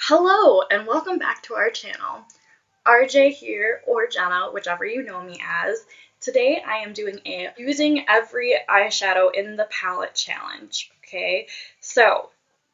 Hello and welcome back to our channel. RJ here, or Jenna, whichever you know me as. Today I am doing a using every eyeshadow in the palette challenge. Okay, so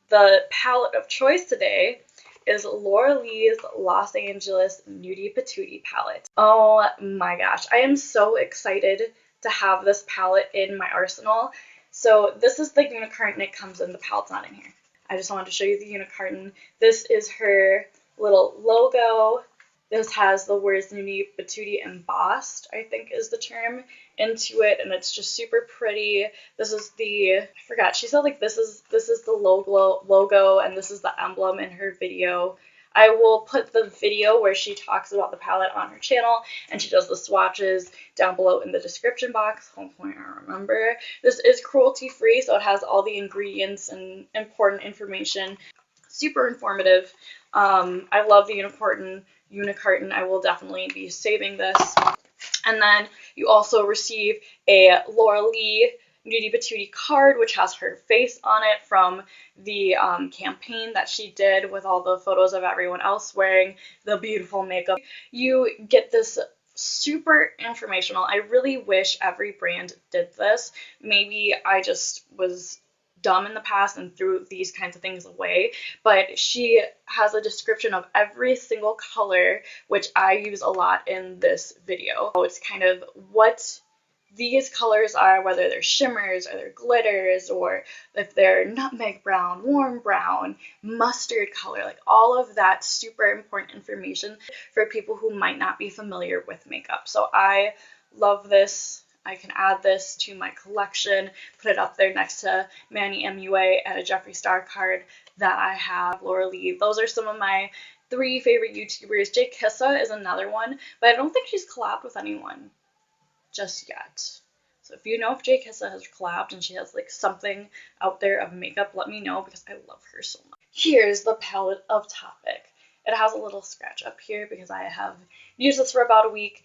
the palette of choice today is Laura Lee's Los Angeles Nudie Patootie palette. Oh my gosh, I am so excited to have this palette in my arsenal. So this is the unicorn it comes in. The palette's not in here. I just wanted to show you the unicorn. This is her little logo. This has the words Nudie Patootie embossed, I think is the term, into it, and it's just super pretty. This is I forgot, she said like this is the logo and this is the emblem in her video. I will put the video where she talks about the palette on her channel and she does the swatches down below in the description box. Hopefully I remember. This is cruelty free, so it has all the ingredients and important information. Super informative. I love the unicorn. I will definitely be saving this. And then you also receive a Laura Lee Nudie Patootie card, which has her face on it from the campaign that she did with all the photos of everyone else wearing the beautiful makeup. You get this super informational. I really wish every brand did this. Maybe I just was dumb in the past and threw these kinds of things away, but she has a description of every single color, which I use a lot in this video. So it's kind of what these colors are, whether they're shimmers or they're glitters, or if they're nutmeg brown, warm brown, mustard color, like all of that super important information for people who might not be familiar with makeup. So I love this. I can add this to my collection, put it up there next to Manny MUA and a Jeffree Star card that I have, Laura Lee. Those are some of my 3 favorite YouTubers. Jay Kissa is another one, but I don't think she's collabed with anyone just yet. So if you know if Jay Kissa has collabed and she has like something out there of makeup, let me know because I love her so much. Here's the palette of Topic. It has a little scratch up here because I have used this for about a week.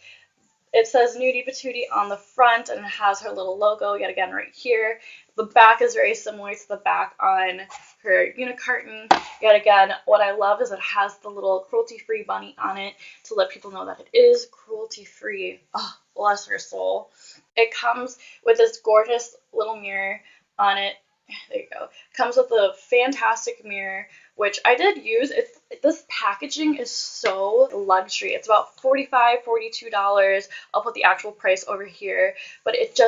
It says Nudie Patootie on the front, and it has her little logo yet again right here. The back is very similar to the back on her unicorn. Yet again, what I love is it has the little cruelty-free bunny on it to let people know that it is cruelty-free. Oh, bless her soul. It comes with this gorgeous little mirror on it. There you go. Comes with a fantastic mirror, which I did use. This packaging is so luxury. It's about $45, $42. I'll put the actual price over here, but it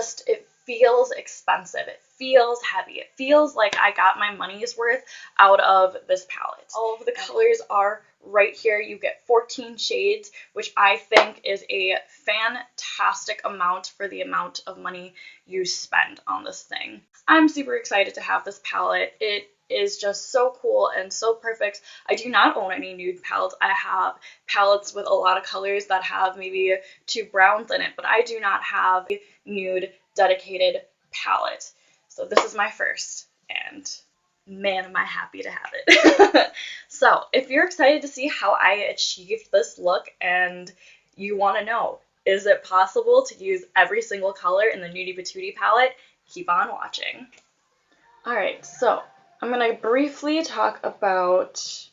feels expensive. It feels heavy. It feels like I got my money's worth out of this palette. All of the colors are right here. You get 14 shades, which I think is a fantastic amount for the amount of money you spend on this thing. I'm super excited to have this palette. It is just so cool and so perfect. I do not own any nude palettes. I have palettes with a lot of colors that have maybe 2 browns in it, but I do not have a nude dedicated palette. So this is my first, and man, am I happy to have it. So if you're excited to see how I achieved this look and you want to know, is it possible to use every single color in the Nudie Patootie palette? Keep on watching. Alright, so I'm going to briefly talk about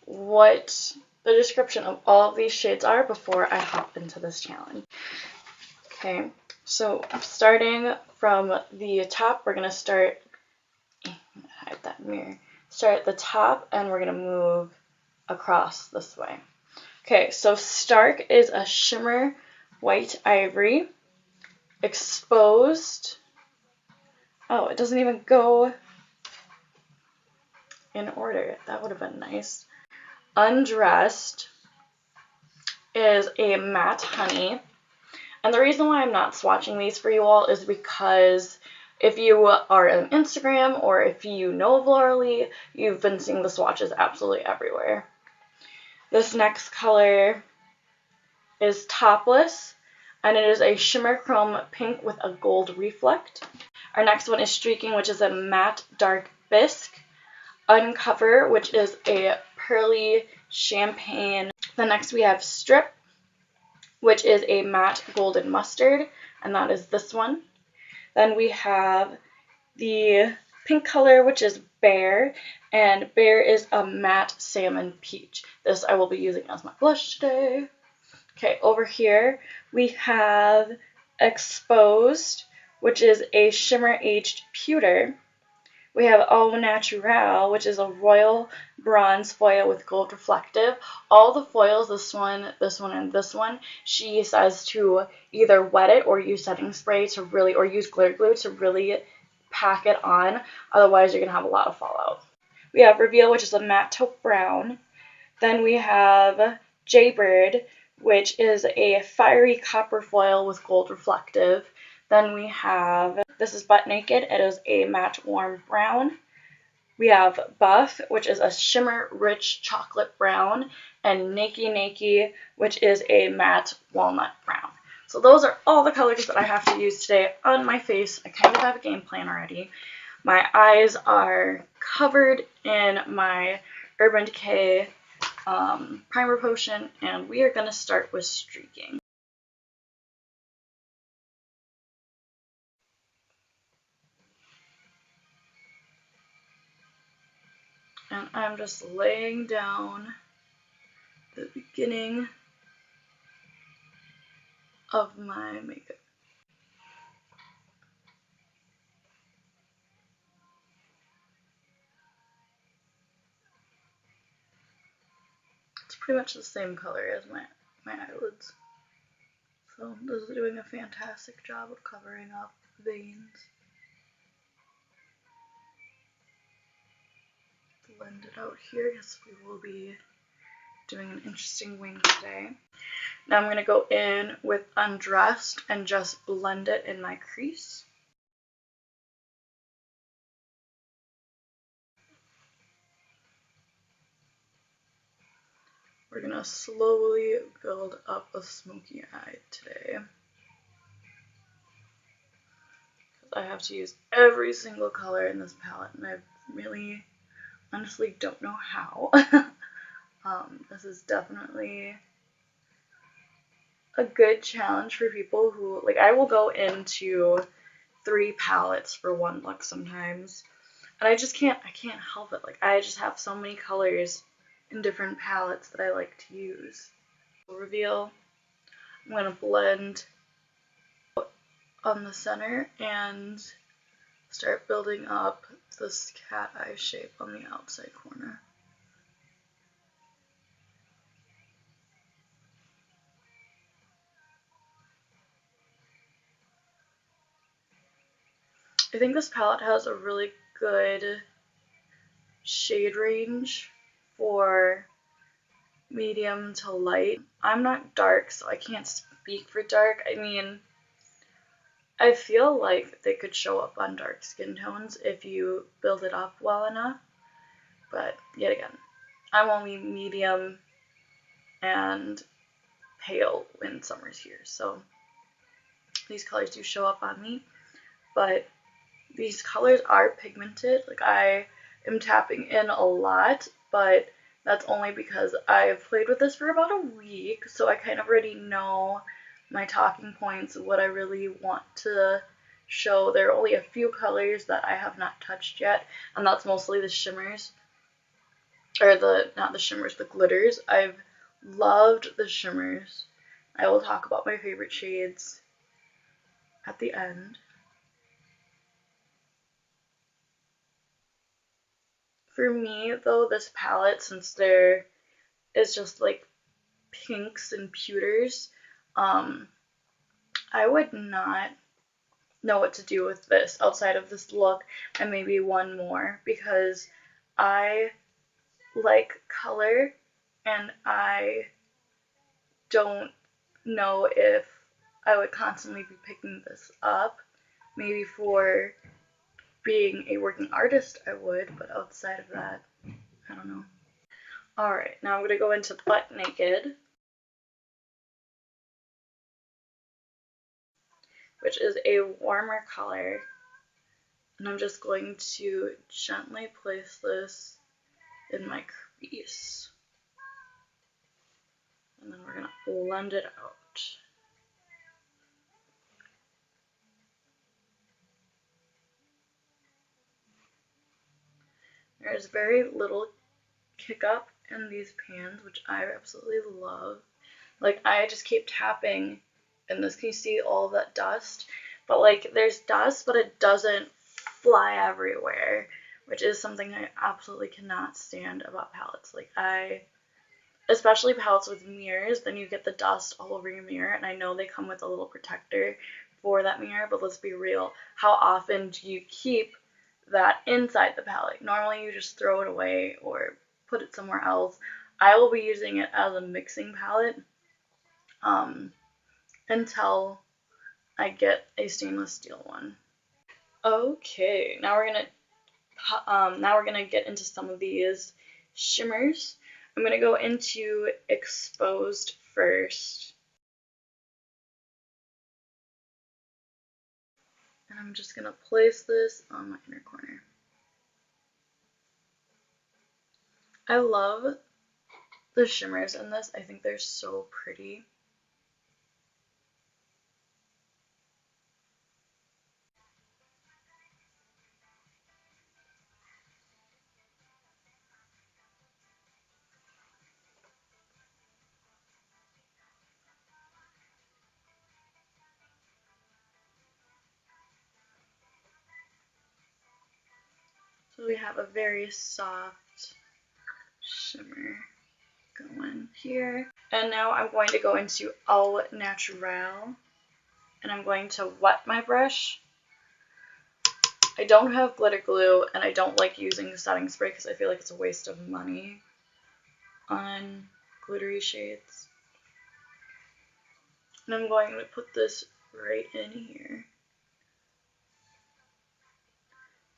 what the description of all of these shades are before I hop into this challenge. Okay, so starting from the top, we're going to start, hide that mirror, start at the top and we're going to move across this way. Okay, so Stark is a shimmer white ivory, Exposed, oh, it doesn't even go in order. That would have been nice. Undressed is a matte honey. And the reason why I'm not swatching these for you all is because if you are on Instagram or if you know of Laura Lee, you've been seeing the swatches absolutely everywhere. This next color is Topless, and it is a shimmer chrome pink with a gold reflect. Our next one is Streaking, which is a matte dark bisque. Uncover, which is a pearly champagne. The next we have Strip, which is a matte golden mustard, and that is this one. Then we have the pink color, which is Bear, and Bear is a matte salmon peach. This I will be using as my blush today. Okay, over here we have Exposed, which is a shimmer aged pewter. We have Au Naturel, which is a royal bronze foil with gold reflective. All the foils, this one, and this one, she says to either wet it or use setting spray to really, or use glitter glue to really pack it on. Otherwise, you're going to have a lot of fallout. We have Reveal, which is a matte taupe brown. Then we have Jaybird, which is a fiery copper foil with gold reflective. Then we have, this is Butt Naked, it is a matte warm brown. We have Buff, which is a shimmer rich chocolate brown, and Nakey, which is a matte walnut brown. So those are all the colors that I have to use today on my face. I kind of have a game plan already. My eyes are covered in my Urban Decay primer potion, and we are going to start with streaking. And I'm just laying down the beginning of my makeup. It's pretty much the same color as my eyelids. So this is doing a fantastic job of covering up veins. Blend it out here because we will be doing an interesting wing today. Now I'm going to go in with Undressed and just blend it in my crease. We're going to slowly build up a smoky eye today. I have to use every single color in this palette, and I really honestly don't know how. This is definitely a good challenge for people who, like, I will go into 3 palettes for one look sometimes, and I can't help it. Like, I just have so many colors in different palettes that I like to use. Reveal, I'm going to blend on the center and start building up this cat eye shape on the outside corner. I think this palette has a really good shade range for medium to light. I'm not dark, so I can't speak for dark. I mean, I feel like they could show up on dark skin tones if you build it up well enough. But yet again, I'm only medium and pale when summer's here, so these colors do show up on me. But these colors are pigmented. Like, I am tapping in a lot, but that's only because I've played with this for about a week, so I kind of already know my talking points, what I really want to show. There are only a few colors that I have not touched yet, and that's mostly the shimmers, or not the shimmers, the glitters. I've loved the shimmers. I will talk about my favorite shades at the end. For me, though, this palette, since there is just like pinks and pewters, I would not know what to do with this outside of this look and maybe one more, because I like color and I don't know if I would constantly be picking this up. Maybe for being a working artist I would, but outside of that, I don't know. Alright, now I'm going to go into Butt Naked, which is a warmer color, and I'm just going to gently place this in my crease, and then we're going to blend it out. There's very little kick up in these pans, which I absolutely love. Like, I just keep tapping in this. Can you see all of that dust? But like, there's dust, but it doesn't fly everywhere, which is something I absolutely cannot stand about palettes. Like, especially palettes with mirrors, then you get the dust all over your mirror, and I know they come with a little protector for that mirror, but let's be real, how often do you keep that inside the palette? Normally you just throw it away or put it somewhere else. I will be using it as a mixing palette until I get a stainless steel one. Okay, now we're gonna get into some of these shimmers. I'm gonna go into Exposed first, and I'm just gonna place this on my inner corner. I love the shimmers in this. I think they're so pretty. So we have a very soft shimmer going here. And now I'm going to go into Au Naturel, and I'm going to wet my brush. I don't have glitter glue, and I don't like using setting spray because I feel like it's a waste of money on glittery shades. And I'm going to put this right in here.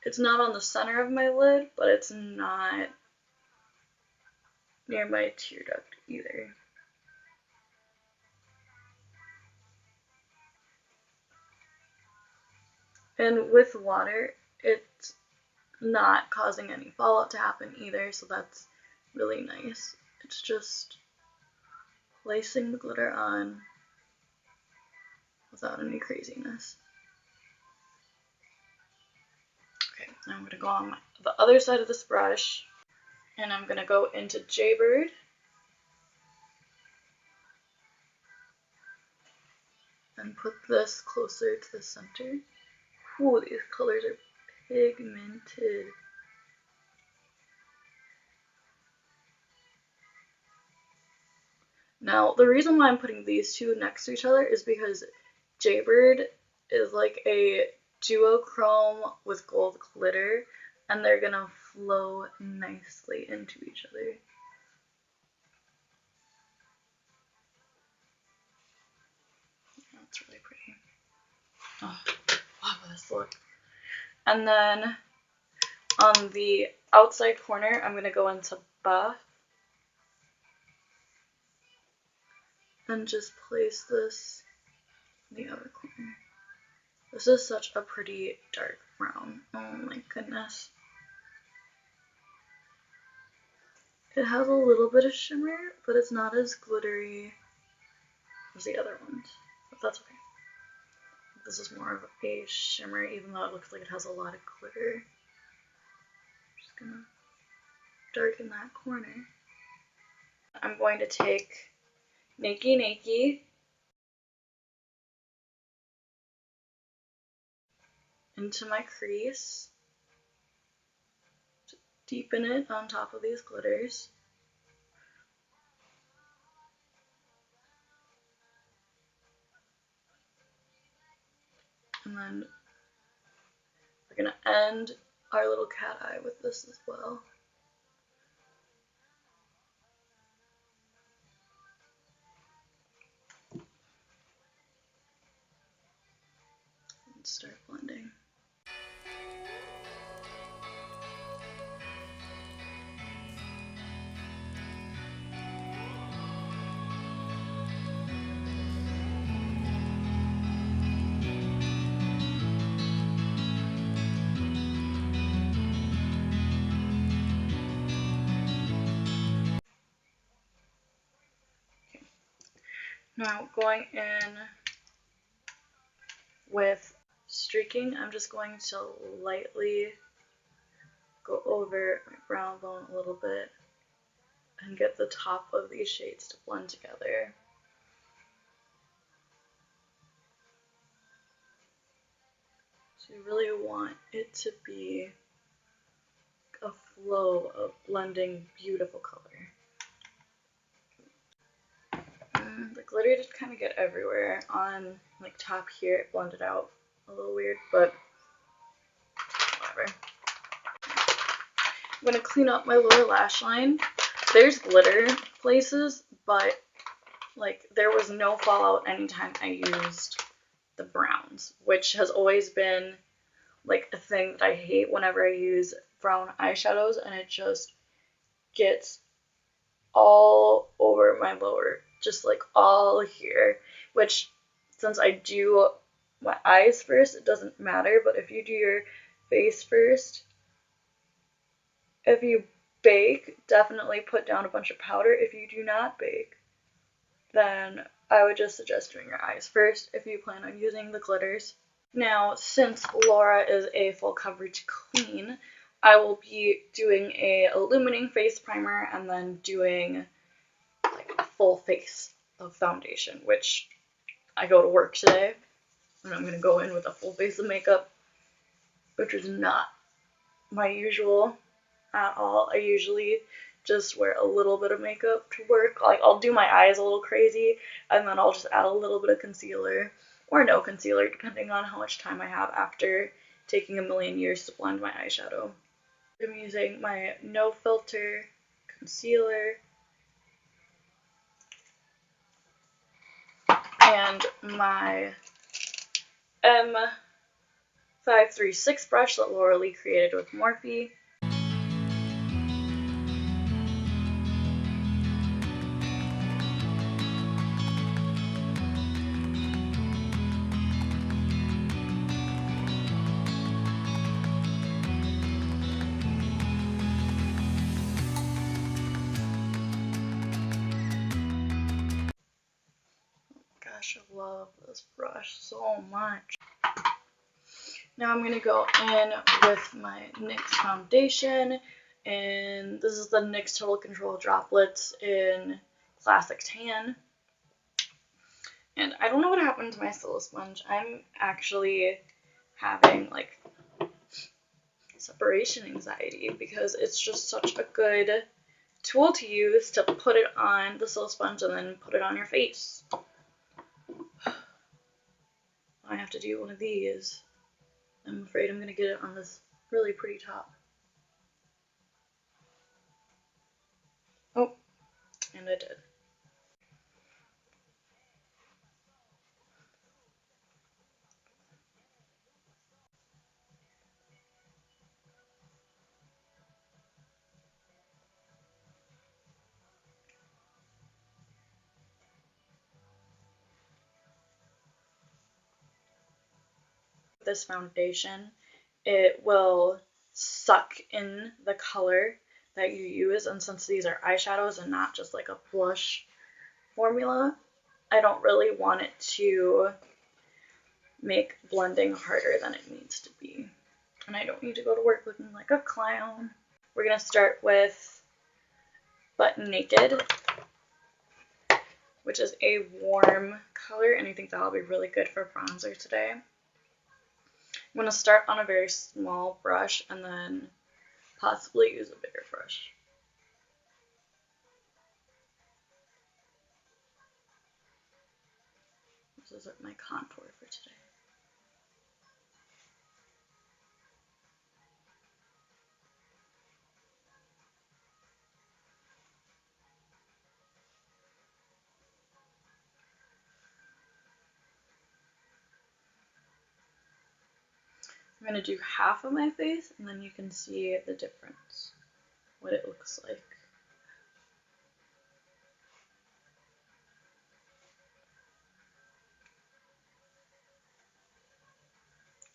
It's not on the center of my lid, but it's not near my tear duct either. And with water, it's not causing any fallout to happen either, so that's really nice. It's just placing the glitter on without any craziness. Okay, now I'm going to go on the other side of this brush, and I'm going to go into Jaybird. And put this closer to the center. Ooh, these colors are pigmented. Now, the reason why I'm putting these two next to each other is because Jaybird is like a duochrome with gold glitter, and they're gonna flow nicely into each other. That's really pretty. Oh, love this look. And then on the outside corner, I'm gonna go into Buff and just place this in the outer corner. This is such a pretty dark brown. Oh my goodness. It has a little bit of shimmer, but it's not as glittery as the other ones. But that's okay. This is more of a shimmer, even though it looks like it has a lot of glitter. I'm just gonna darken that corner. I'm going to take Nakey Nakey into my crease, to deepen it on top of these glitters. And then we're gonna end our little cat eye with this as well. And start blending. Now going in with streaking, I'm just going to lightly go over my brow bone a little bit and get the top of these shades to blend together. So you really want it to be a flow of blending beautiful color. The glitter did kind of get everywhere. On like top here, it blended out a little weird, but whatever. I'm gonna clean up my lower lash line. There's glitter places, but like there was no fallout anytime I used the browns, which has always been like a thing that I hate whenever I use brown eyeshadows, and it just gets all over my lower, just like all here, which since I do my eyes first, it doesn't matter, but if you do your face first, if you bake, definitely put down a bunch of powder. If you do not bake, then I would just suggest doing your eyes first if you plan on using the glitters. Now, since Laura is a full coverage queen, I will be doing a illuminating face primer and then doing like a full face of foundation, which I go to work today and I'm going to go in with a full face of makeup, which is not my usual at all. I usually just wear a little bit of makeup to work. Like I'll do my eyes a little crazy and then I'll just add a little bit of concealer or no concealer depending on how much time I have after taking a million years to blend my eyeshadow. I'm using my no filter concealer and my M536 brush that Laura Lee created with Morphe. Gosh, I love this brush so much. Now I'm going to go in with my NYX foundation, and this is the NYX Total Control Droplets in Classic Tan. And I don't know what happened to my Stila sponge. I'm actually having like separation anxiety because it's just such a good tool to use to put it on the Stila sponge and then put it on your face. I have to do one of these. I'm afraid I'm going to get it on this really pretty top. Oh, and I did. This foundation, it will suck in the color that you use, and since these are eyeshadows and not just like a blush formula, I don't really want it to make blending harder than it needs to be. And I don't need to go to work looking like a clown. We're going to start with Butt Naked, which is a warm color, and I think that'll be really good for bronzer today. I'm going to start on a very small brush and then possibly use a bigger brush. This is my contour for today. I'm going to do half of my face and then you can see the difference, what it looks like.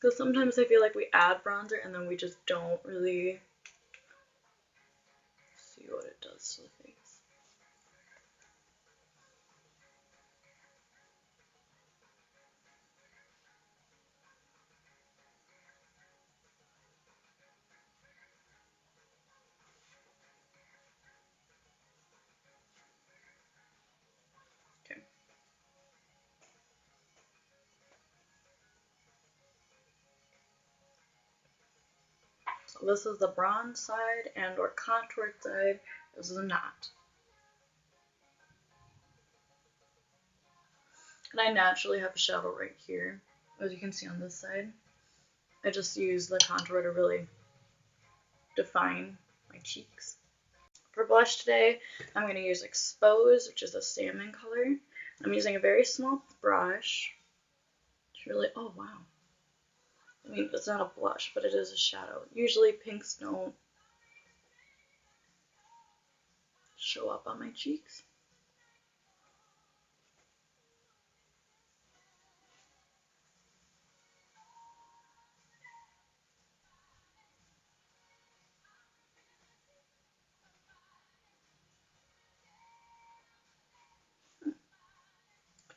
Because sometimes I feel like we add bronzer and then we just don't really see what it does to the face. This is the bronze side and or contoured side. This is not. And I naturally have a shadow right here, as you can see on this side. I just use the contour to really define my cheeks. For blush today, I'm going to use Expose, which is a salmon color. I'm using a very small brush. It's really, oh wow. I mean, it's not a blush, but it is a shadow. Usually pinks don't show up on my cheeks.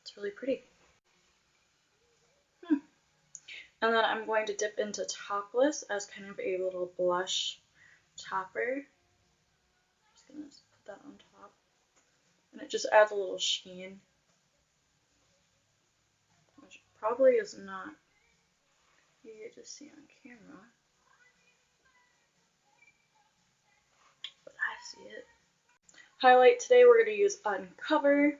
It's really pretty. And then I'm going to dip into Topless as kind of a little blush topper. Just gonna put that on top. And it just adds a little sheen, which probably is not easy to see on camera, but I see it. Highlight today, we're going to use Uncover.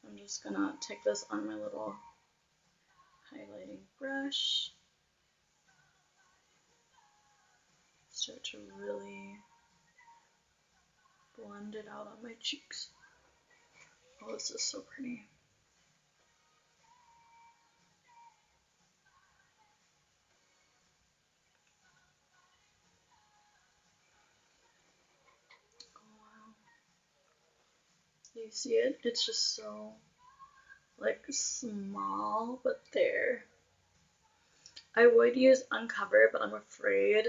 I'm just going to take this on my little highlighting brush. Start to really blend it out on my cheeks. Oh, this is so pretty. Oh, wow. You see it? It's just so, like, small, but there. I would use Uncover, but I'm afraid,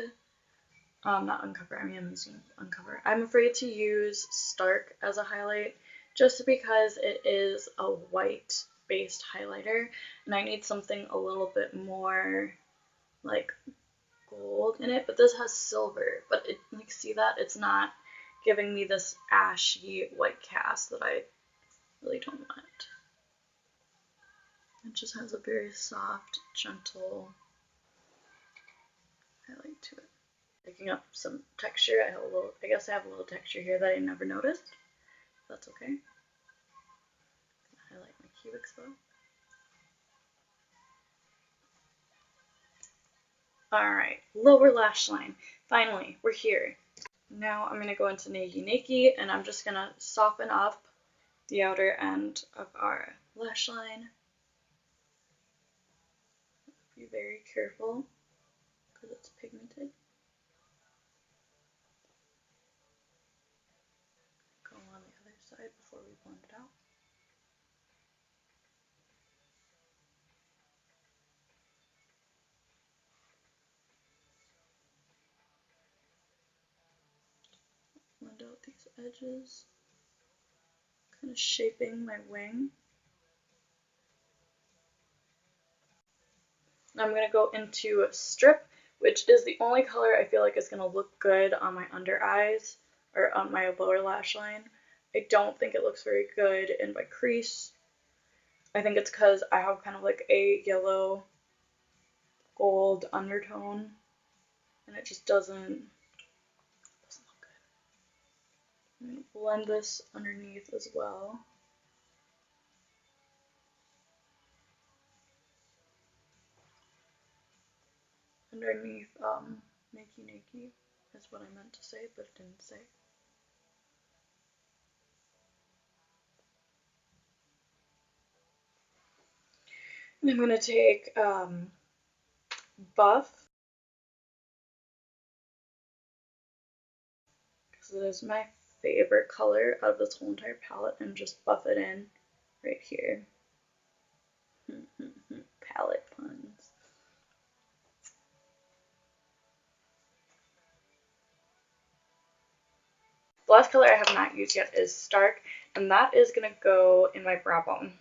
not Uncover, I mean I'm using Uncover. I'm afraid to use Stark as a highlight just because it is a white based highlighter and I need something a little bit more like gold in it, but this has silver, but it, like, see that? It's not giving me this ashy white cast that I really don't want. It just has a very soft, gentle highlight to it. Picking up some texture. I guess I have a little texture here that I never noticed. That's okay. Highlight my cubics though. Alright, lower lash line. Finally, we're here. Now I'm going to go into Nakey Nakey and I'm just going to soften up the outer end of our lash line. Be very careful because it's pigmented. Go on the other side before we blend it out. Blend out these edges, kind of shaping my wing. I'm going to go into Strip, which is the only color I feel like is going to look good on my under eyes or on my lower lash line. I don't think it looks very good in my crease. I think it's because I have kind of like a yellow gold undertone and it just doesn't look good. I'm going to blend this underneath as well. Underneath Nakey Nakey is what I meant to say, but it didn't say. And I'm going to take Buff, because it is my favorite color out of this whole entire palette, and just buff it in right here. Palette puns. The last color I have not used yet is Stark, and that is going to go in my brow bone.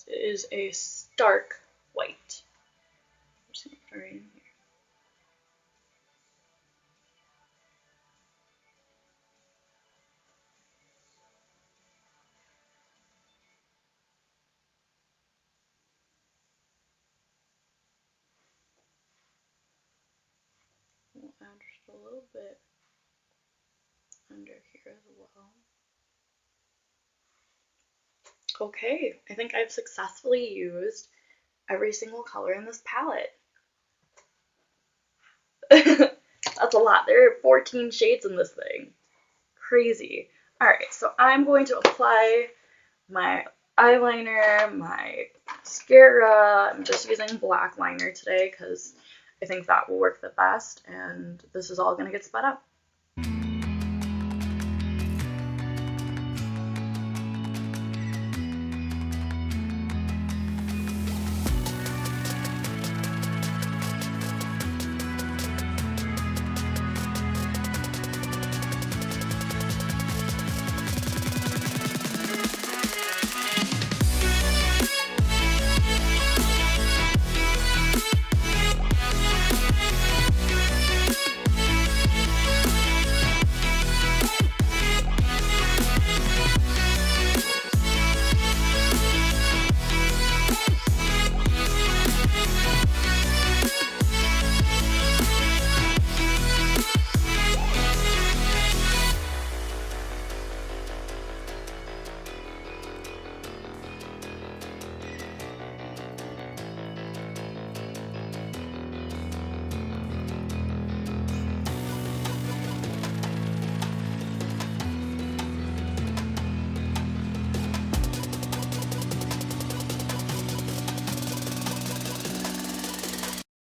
It is a stark white. I'm just going to put it right in here. add just a little bit under here as well. Okay, I think I've successfully used every single color in this palette. That's a lot. There are 14 shades in this thing. Crazy. Alright, so I'm going to apply my eyeliner, my mascara. I'm just using black liner today because I think that will work the best, and this is all going to get sped up.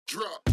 Drop.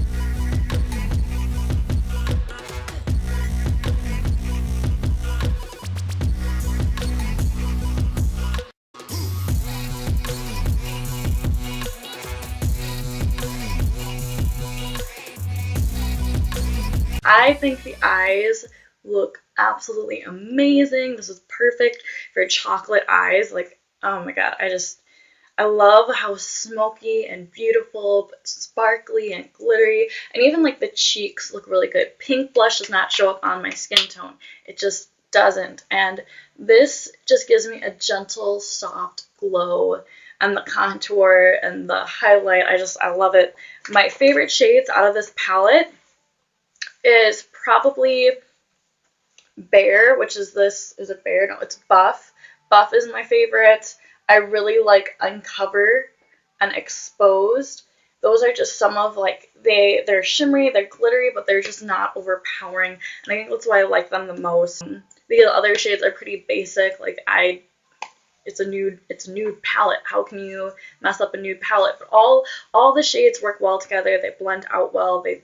I think the eyes look absolutely amazing. This is perfect for chocolate eyes. Like, oh my god, I love how smoky and beautiful, but sparkly and glittery, and even like the cheeks look really good. Pink blush does not show up on my skin tone. It just doesn't. And this just gives me a gentle, soft glow, and the contour and the highlight, I love it. My favorite shades out of this palette is probably Bear, which is this, is it Bear? No, it's Buff. Buff is my favorite. I really like Uncover and Exposed. Those are just some of, like, they're shimmery, they're glittery, but they're just not overpowering, and I think that's why I like them the most. The other shades are pretty basic, like, it's a nude palette. How can you mess up a nude palette? But all the shades work well together, they blend out well, they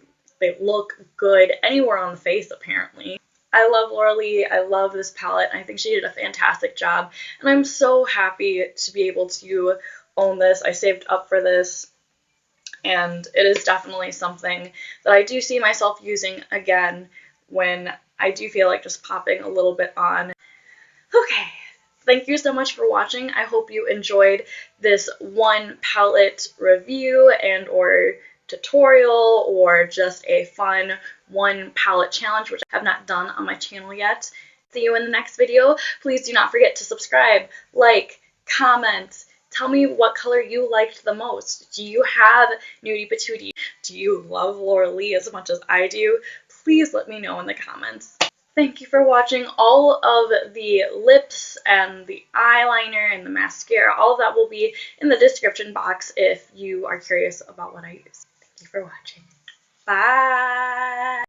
look good anywhere on the face, apparently. I love Laura Lee. I love this palette. I think she did a fantastic job, and I'm so happy to be able to own this. I saved up for this, and it is definitely something that I do see myself using again when I do feel like just popping a little bit on. Okay, thank you so much for watching. I hope you enjoyed this one palette review and or tutorial, or just a fun one palette challenge, which I have not done on my channel yet. See you in the next video. Please do not forget to subscribe, like, comment, tell me what color you liked the most. Do you have Nudie Patootie? Do you love Laura Lee as much as I do? Please let me know in the comments. Thank you for watching. All of the lips and the eyeliner and the mascara, all of that will be in the description box if you are curious about what I use. Thank you for watching. Bye!